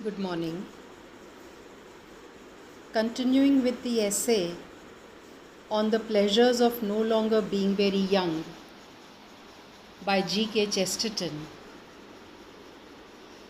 Good morning. Continuing with the essay on the pleasures of no longer being very young by G.K. Chesterton,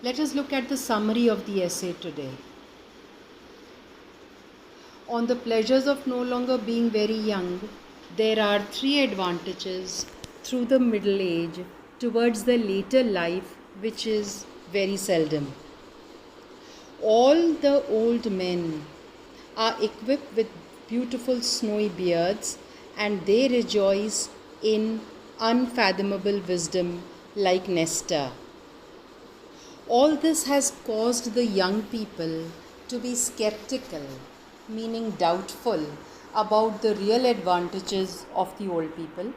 let us look at the summary of the essay today. On the pleasures of no longer being very young, there are three advantages through the middle age towards the later life, which is very seldom. All the old men are equipped with beautiful snowy beards, and they rejoice in unfathomable wisdom like Nestor. All this has caused the young people to be skeptical, meaning doubtful, about the real advantages of the old people,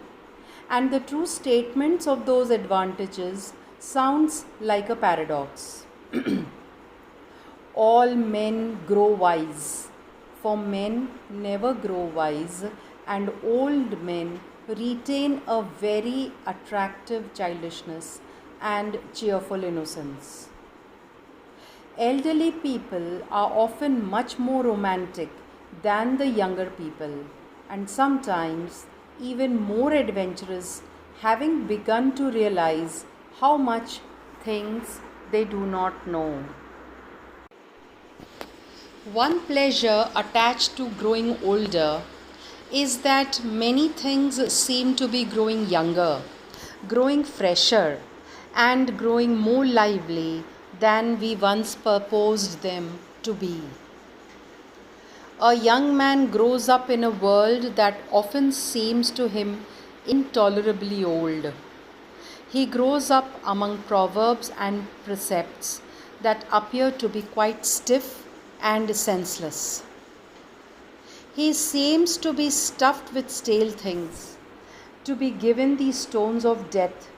and the true statements of those advantages sounds like a paradox. All men grow wise, for men never grow wise, and old men retain a very attractive childishness and cheerful innocence. Elderly people are often much more romantic than the younger people, and sometimes even more adventurous, having begun to realize how much things they do not know. One pleasure attached to growing older is that many things seem to be growing younger, growing fresher, and growing more lively than we once purposed them to be. A young man grows up in a world that often seems to him intolerably old. He grows up among proverbs and precepts that appear to be quite stiff and senseless. He seems to be stuffed with stale things, to be given the stones of death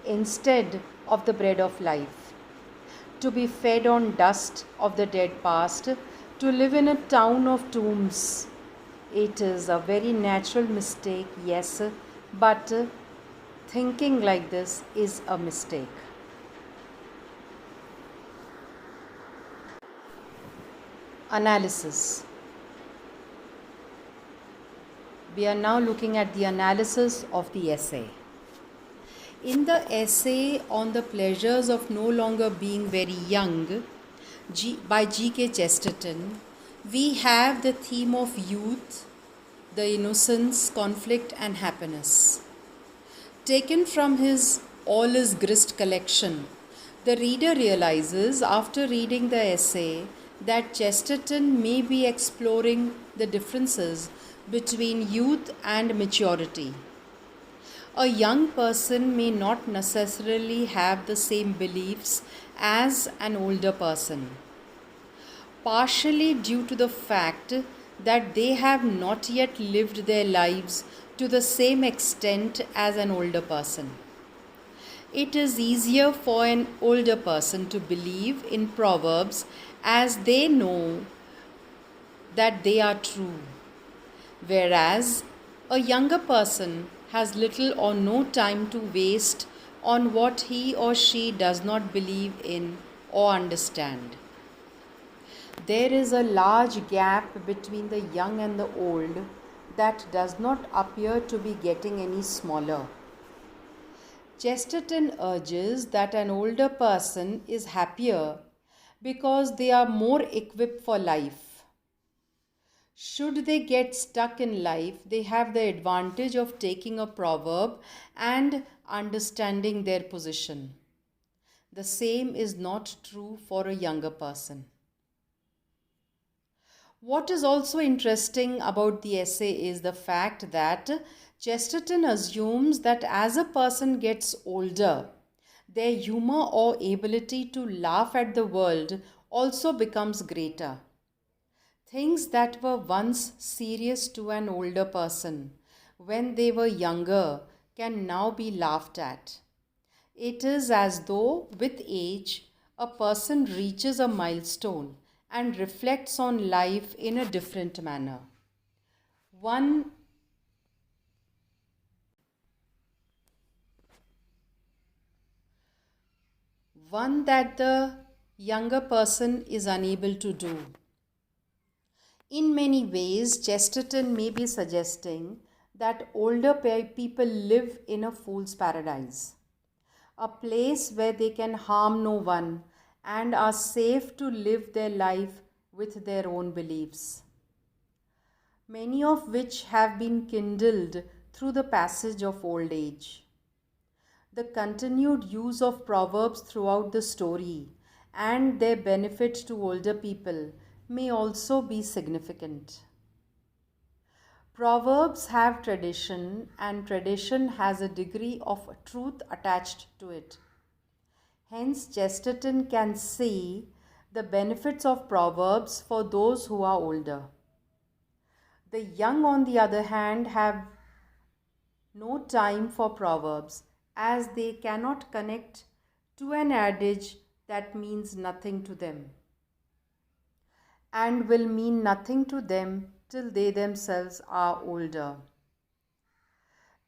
instead of the bread of life, to be fed on dust of the dead past, to live in a town of tombs. It is a very natural mistake, yes, but thinking like this is a mistake. Analysis. We are now looking at the analysis of the essay. In the essay on the pleasures of no longer being very young by G.K. Chesterton, we have the theme of youth, the innocence, conflict, and happiness. Taken from his All is Grist collection, the reader realizes after reading the essay that Chesterton may be exploring the differences between youth and maturity. A young person may not necessarily have the same beliefs as an older person, partially due to the fact that they have not yet lived their lives to the same extent as an older person. It is easier for an older person to believe in proverbs as they know that they are true, whereas a younger person has little or no time to waste on what he or she does not believe in or understand. There is a large gap between the young and the old that does not appear to be getting any smaller. Chesterton urges that an older person is happier because they are more equipped for life. Should they get stuck in life, they have the advantage of taking a proverb and understanding their position. The same is not true for a younger person. What is also interesting about the essay is the fact that Chesterton assumes that as a person gets older, their humor or ability to laugh at the world also becomes greater. Things that were once serious to an older person when they were younger can now be laughed at. It is as though with age a person reaches a milestone and reflects on life in a different manner. One one that the younger person is unable to do. In many ways, Chesterton may be suggesting that older people live in a fool's paradise, a place where they can harm no one and are safe to live their life with their own beliefs, many of which have been kindled through the passage of old age. The continued use of proverbs throughout the story and their benefit to older people may also be significant. Proverbs have tradition, and tradition has a degree of truth attached to it. Hence, Chesterton can see the benefits of proverbs for those who are older. The young, on the other hand, have no time for proverbs as they cannot connect to an adage that means nothing to them and will mean nothing to them till they themselves are older.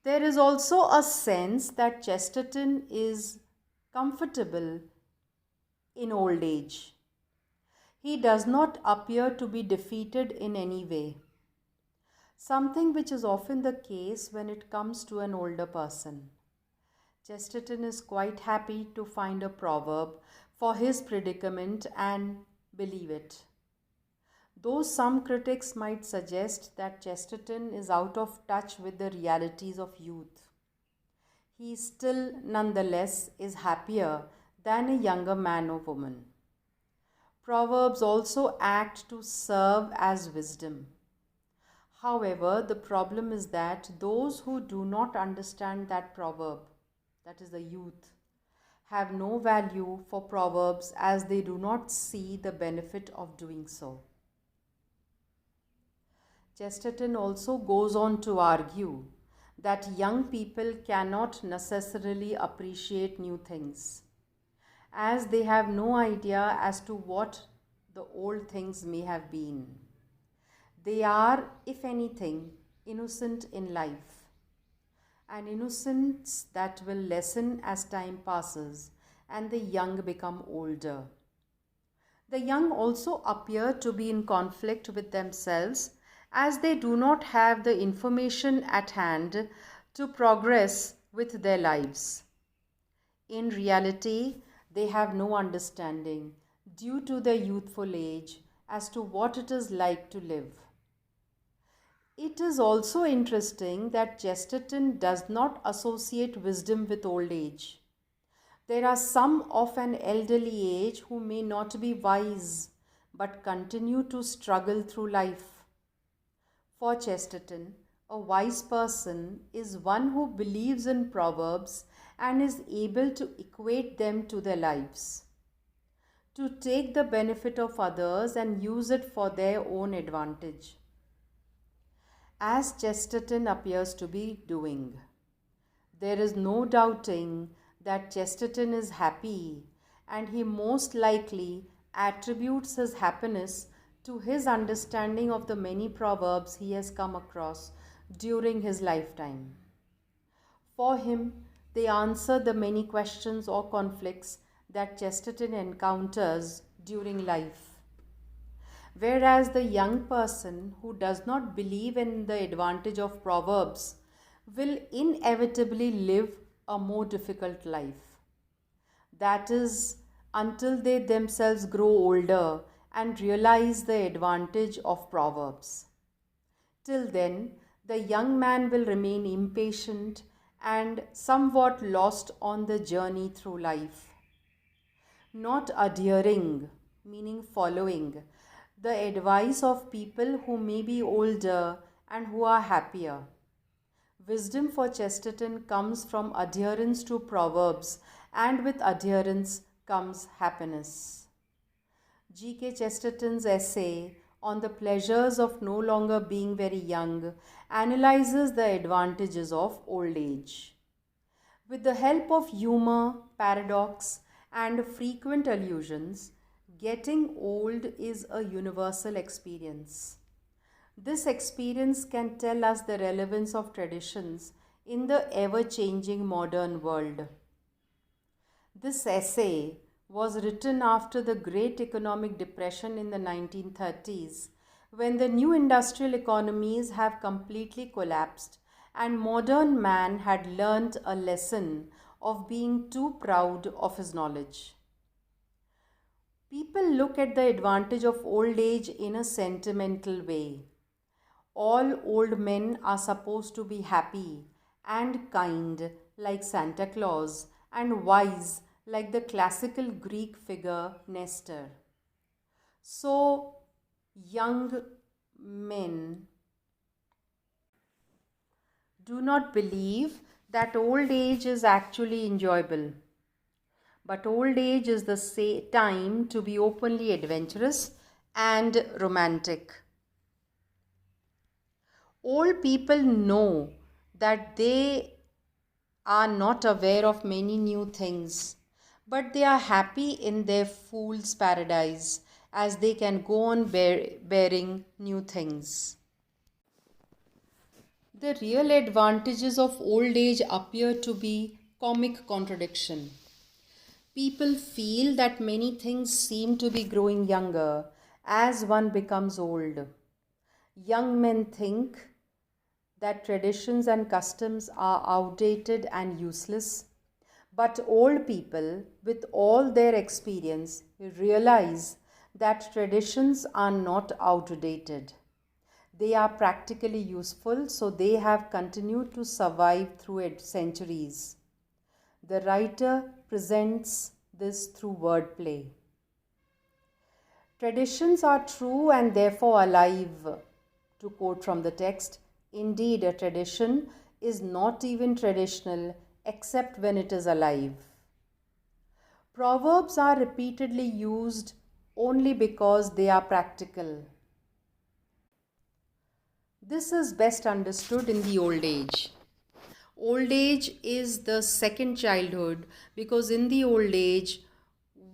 There is also a sense that Chesterton is comfortable in old age. He does not appear to be defeated in any way, something which is often the case when it comes to an older person. Chesterton is quite happy to find a proverb for his predicament and believe it. Though some critics might suggest that Chesterton is out of touch with the realities of youth, he still nonetheless is happier than a younger man or woman. Proverbs also act to serve as wisdom. However, the problem is that those who do not understand that proverb, that is the youth, have no value for proverbs as they do not see the benefit of doing so. Chesterton also goes on to argue that young people cannot necessarily appreciate new things, as they have no idea as to what the old things may have been. They are, if anything, innocent in life, an innocence that will lessen as time passes and the young become older. The young also appear to be in conflict with themselves as they do not have the information at hand to progress with their lives. In reality, they have no understanding due to their youthful age as to what it is like to live. It is also interesting that Chesterton does not associate wisdom with old age. There are some of an elderly age who may not be wise but continue to struggle through life. For Chesterton, a wise person is one who believes in proverbs and is able to equate them to their lives, to take the benefit of others and use it for their own advantage, as Chesterton appears to be doing. There is no doubting that Chesterton is happy, and he most likely attributes his happiness to his understanding of the many proverbs he has come across during his lifetime. For him, they answer the many questions or conflicts that Chesterton encounters during life. Whereas the young person who does not believe in the advantage of proverbs will inevitably live a more difficult life. That is, until they themselves grow older and realize the advantage of proverbs. Till then, the young man will remain impatient and somewhat lost on the journey through life, not adhering, meaning following, the advice of people who may be older and who are happier. Wisdom for Chesterton comes from adherence to proverbs, and with adherence comes happiness. G.K. Chesterton's essay on the pleasures of no longer being very young analyzes the advantages of old age. With the help of humor, paradox, and frequent allusions, getting old is a universal experience. This experience can tell us the relevance of traditions in the ever changing modern world. This essay was written after the Great Economic Depression in the 1930s, when the new industrial economies have completely collapsed and modern man had learnt a lesson of being too proud of his knowledge. People look at the advantage of old age in a sentimental way. All old men are supposed to be happy and kind like Santa Claus and wise like the classical Greek figure Nestor. So, young men do not believe that old age is actually enjoyable. But old age is the time to be openly adventurous and romantic. Old people know that they are not aware of many new things, but they are happy in their fool's paradise as they can go on bearing new things. The real advantages of old age appear to be comic contradiction. People feel that many things seem to be growing younger as one becomes old. Young men think that traditions and customs are outdated and useless, but old people, with all their experience, realize that traditions are not outdated. They are practically useful, so they have continued to survive through centuries. The writer presents this through wordplay. Traditions are true and therefore alive. To quote from the text, indeed, a tradition is not even traditional except when it is alive. Proverbs are repeatedly used only because they are practical. This is best understood in the old age. Old age is the second childhood because in the old age,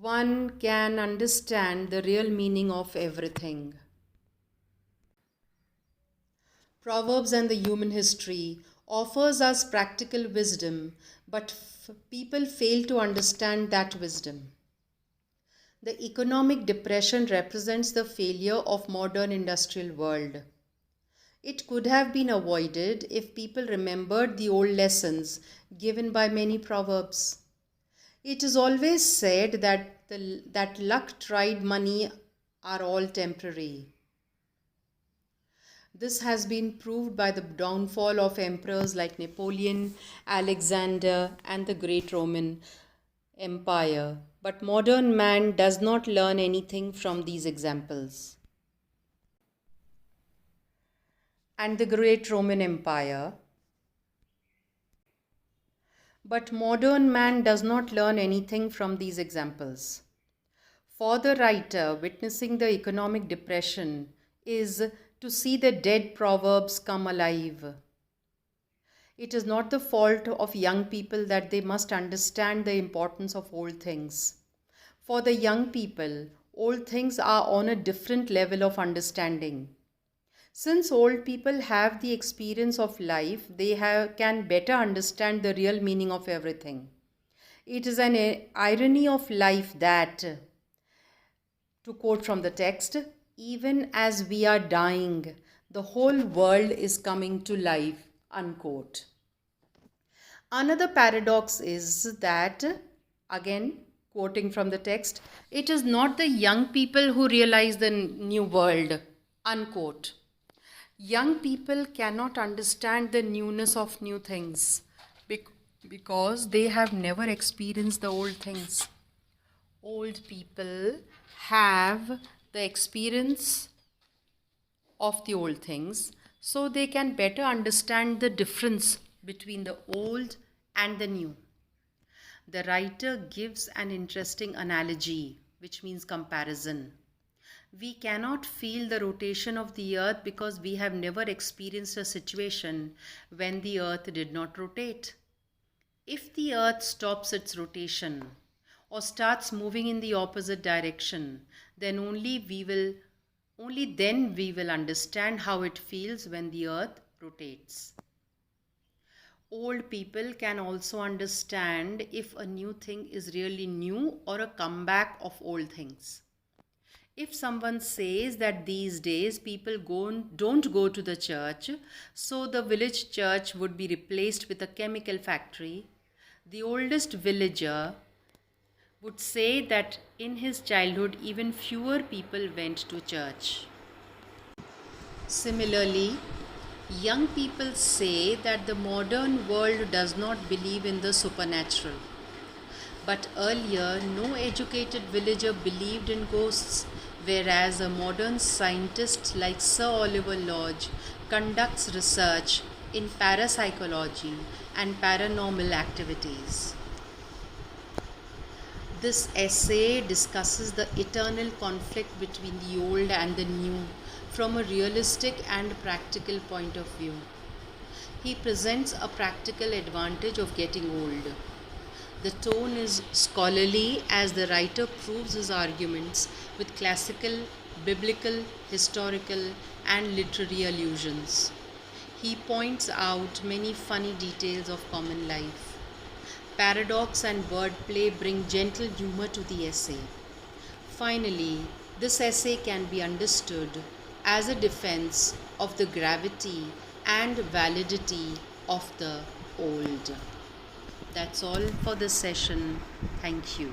one can understand the real meaning of everything. Proverbs and the human history offers us practical wisdom, but people fail to understand that wisdom. The economic depression represents the failure of modern industrial world. It could have been avoided if people remembered the old lessons given by many proverbs. It is always said that luck, tried money are all temporary. This has been proved by the downfall of emperors like Napoleon, Alexander, and the great Roman Empire. But modern man does not learn anything from these examples. And the great Roman Empire. But modern man does not learn anything from these examples. For the writer, witnessing the economic depression is to see the dead proverbs come alive. It is not the fault of young people that they must understand the importance of old things. For the young people, old things are on a different level of understanding. Since old people have the experience of life, they can better understand the real meaning of everything. It is an irony of life that, to quote from the text, even as we are dying, the whole world is coming to life, unquote. Another paradox is that, again, quoting from the text, it is not the young people who realize the new world, unquote. Young people cannot understand the newness of new things because they have never experienced the old things. Old people have the experience of the old things, so they can better understand the difference between the old and the new. The writer gives an interesting analogy, which means comparison. We cannot feel the rotation of the earth because we have never experienced a situation when the earth did not rotate. If the earth stops its rotation or starts moving in the opposite direction, then only then we will understand how it feels when the earth rotates. Old people can also understand if a new thing is really new or a comeback of old things. If someone says that these days people don't go to the church, so the village church would be replaced with a chemical factory, the oldest villager would say that in his childhood even fewer people went to church. Similarly, young people say that the modern world does not believe in the supernatural. But earlier, no educated villager believed in ghosts, whereas a modern scientist like Sir Oliver Lodge conducts research in parapsychology and paranormal activities. This essay discusses the eternal conflict between the old and the new from a realistic and practical point of view. He presents a practical advantage of getting old. The tone is scholarly as the writer proves his arguments with classical, biblical, historical, and literary allusions. He points out many funny details of common life. Paradox and wordplay bring gentle humor to the essay. Finally, this essay can be understood as a defense of the gravity and validity of the old. That's all for this session. Thank you.